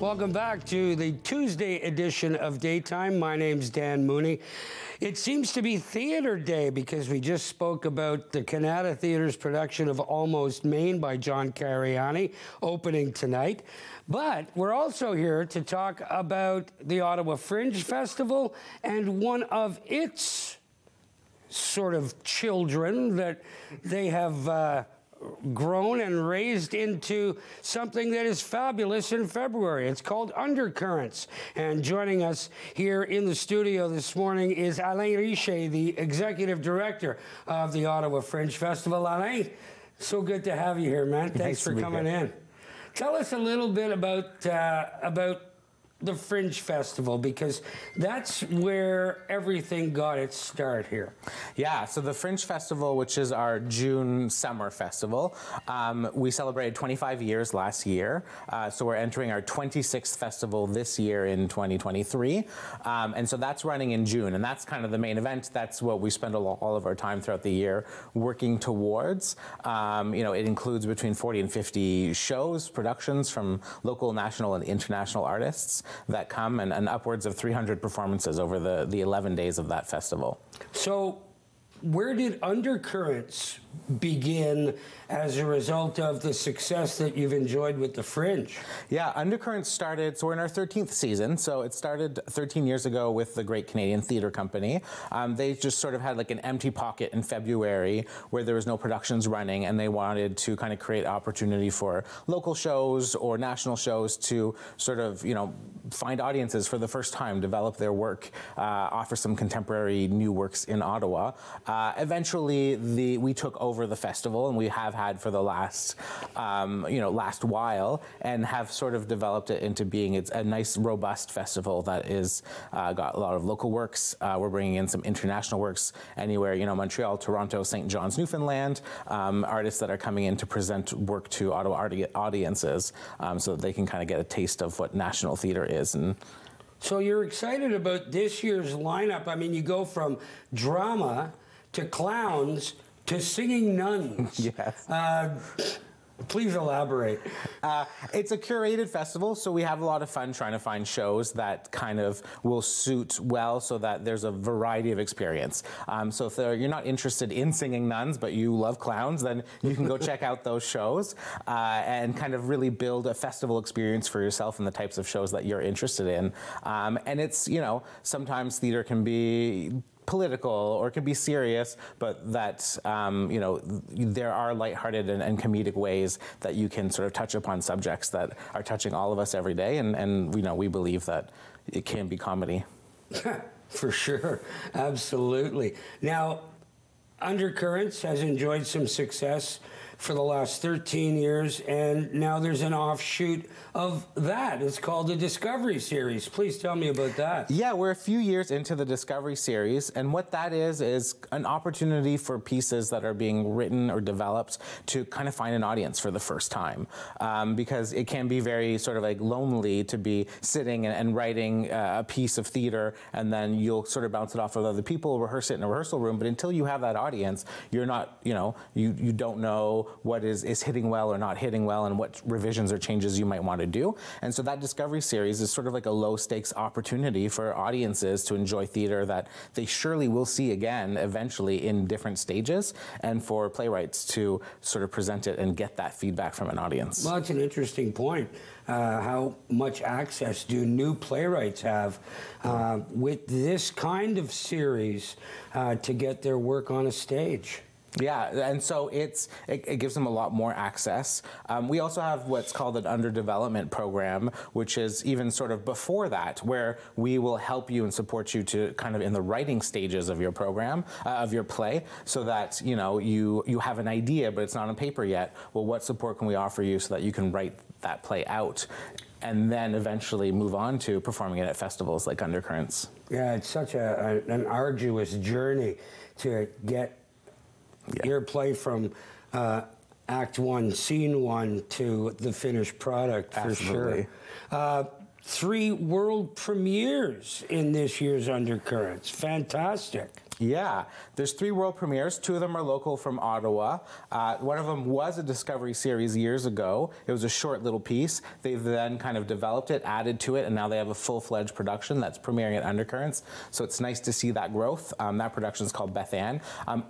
Welcome back to the Tuesday edition of Daytime. My name's Dan Mooney. It seems to be Theatre Day because we just spoke about the Canada Theatre's production of Almost Maine by John Cariani, opening tonight. But we're also here to talk about the Ottawa Fringe Festival and one of its sort of children that they have grown and raised into something that is fabulous in February. It's called Undercurrents. And joining us here in the studio this morning is Alain Richer, the Executive Director of the Ottawa Fringe Festival. Alain, so good to have you here, man. Thanks for coming in. Tell us a little bit about the Fringe Festival, because that's where everything got its start here. Yeah, so the Fringe Festival, which is our June summer festival, we celebrated 25 years last year, so we're entering our 26th festival this year in 2023, and so that's running in June, and that's kind of the main event. That's what we spend all of our time throughout the year working towards. You know, it includes between 40 and 50 shows, productions from local, national, and international artists that come, and upwards of 300 performances over the 11 days of that festival. So where did Undercurrents begin as a result of the success that you've enjoyed with the Fringe? Yeah, Undercurrents started, so we're in our 13th season, so it started 13 years ago with the Great Canadian Theatre Company. They just sort of had like an empty pocket in February where there was no productions running, and they wanted to kind of create opportunity for local shows or national shows to sort of, you know, find audiences for the first time, develop their work, offer some contemporary new works in Ottawa. Eventually, we took over the festival, and we have had for the last, last while, and have sort of developed it into being a nice, robust festival that is got a lot of local works. We're bringing in some international works anywhere, you know, Montreal, Toronto, St. John's, Newfoundland, artists that are coming in to present work to Ottawa audiences, so that they can kind of get a taste of what national theatre is. And so you're excited about this year's lineup. I mean, you go from drama to clowns to singing nuns. Yes. Please elaborate. It's a curated festival, so we have a lot of fun trying to find shows that kind of will suit well so that there's a variety of experience. So if you're not interested in singing nuns, but you love clowns, then you can go check out those shows and kind of really build a festival experience for yourself and the types of shows that you're interested in. And it's, you know, sometimes theater can be political or it can be serious, but that, you know, there are lighthearted and comedic ways that you can sort of touch upon subjects that are touching all of us every day, and you know, we believe that it can be comedy. For sure, absolutely. Now, Undercurrents has enjoyed some success for the last 13 years, and now there's an offshoot of that. It's called the Discovery Series. Please tell me about that. Yeah, we're a few years into the Discovery Series, and what that is an opportunity for pieces that are being written or developed to kind of find an audience for the first time. Because it can be very sort of like lonely to be sitting and writing a piece of theater, and then you'll sort of bounce it off with other people, rehearse it in a rehearsal room, but until you have that audience, you're not, you know, you don't know what is hitting well or not hitting well, and what revisions or changes you might want to do. And so that Discovery Series is sort of like a low stakes opportunity for audiences to enjoy theater that they surely will see again eventually in different stages, and for playwrights to sort of present it and get that feedback from an audience. Well, that's an interesting point. How much access do new playwrights have with this kind of series to get their work on a stage? Yeah, and so it gives them a lot more access. We also have what's called an underdevelopment program, which is even sort of before that, where we will help you and support you to kind of in the writing stages of your program, of your play, so that, you know, you have an idea, but it's not on paper yet. Well, what support can we offer you so that you can write that play out, and then eventually move on to performing it at festivals like Undercurrents? Yeah, it's such an arduous journey to get your play from Act 1, Scene 1 to the finished product, for Absolutely. sure. 3 world premieres in this year's Undercurrents. Fantastic. Yeah, there's 3 world premieres. 2 of them are local from Ottawa. One of them was a Discovery series years ago. It was a short little piece. They've then kind of developed it, added to it, and now they have a full-fledged production that's premiering at Undercurrents. So it's nice to see that growth. That production is called Beth Ann.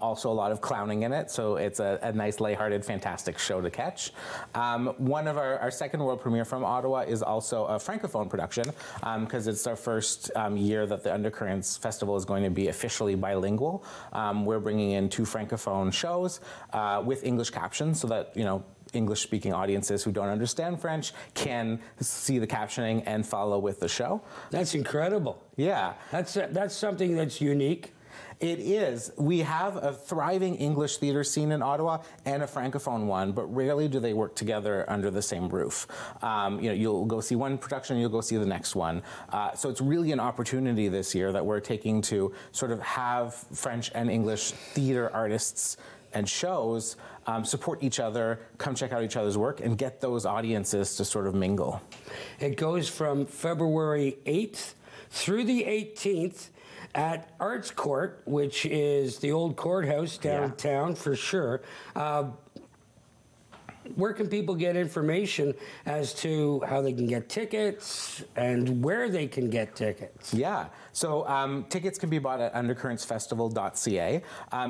Also a lot of clowning in it, so it's a nice, lighthearted, fantastic show to catch. One of our second world premiere from Ottawa is also a Francophone production, because it's our first year that the Undercurrents Festival is going to be officially bilingual. We're bringing in 2 Francophone shows with English captions so that, English-speaking audiences who don't understand French can see the captioning and follow with the show. That's incredible. Yeah. That's something that's unique. It is. We have a thriving English theater scene in Ottawa and a Francophone one, but rarely do they work together under the same roof. You'll go see one production, you'll go see the next one. So it's really an opportunity this year that we're taking to sort of have French and English theater artists and shows support each other, come check out each other's work, and get those audiences to sort of mingle. It goes from February 8th through the 18th at Arts Court, which is the old courthouse downtown, for sure. Where can people get information as to how they can get tickets and where they can get tickets? Yeah, so tickets can be bought at undercurrentsfestival.ca.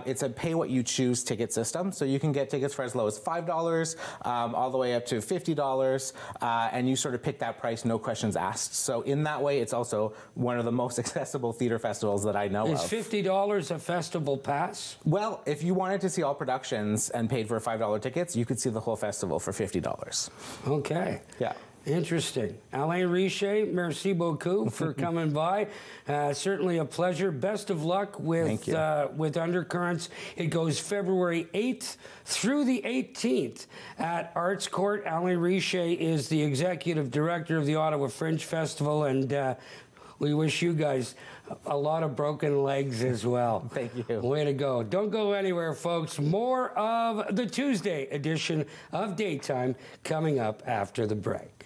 It's a pay-what-you-choose ticket system, so you can get tickets for as low as $5 all the way up to $50, and you sort of pick that price, no questions asked. So in that way, it's also one of the most accessible theater festivals that I know of. Is $50 a festival pass? Well, if you wanted to see all productions and paid for $5 tickets, you could see the whole festival for $50. Okay. Yeah. Interesting. Alain Richer, merci beaucoup for coming by. Certainly a pleasure. Best of luck with Undercurrents. It goes February 8th through the 18th at Arts Court. Alain Richer is the Executive Director of the Ottawa Fringe Festival, and we wish you guys a lot of broken legs as well. Thank you. Way to go. Don't go anywhere, folks. More of the Tuesday edition of Daytime coming up after the break.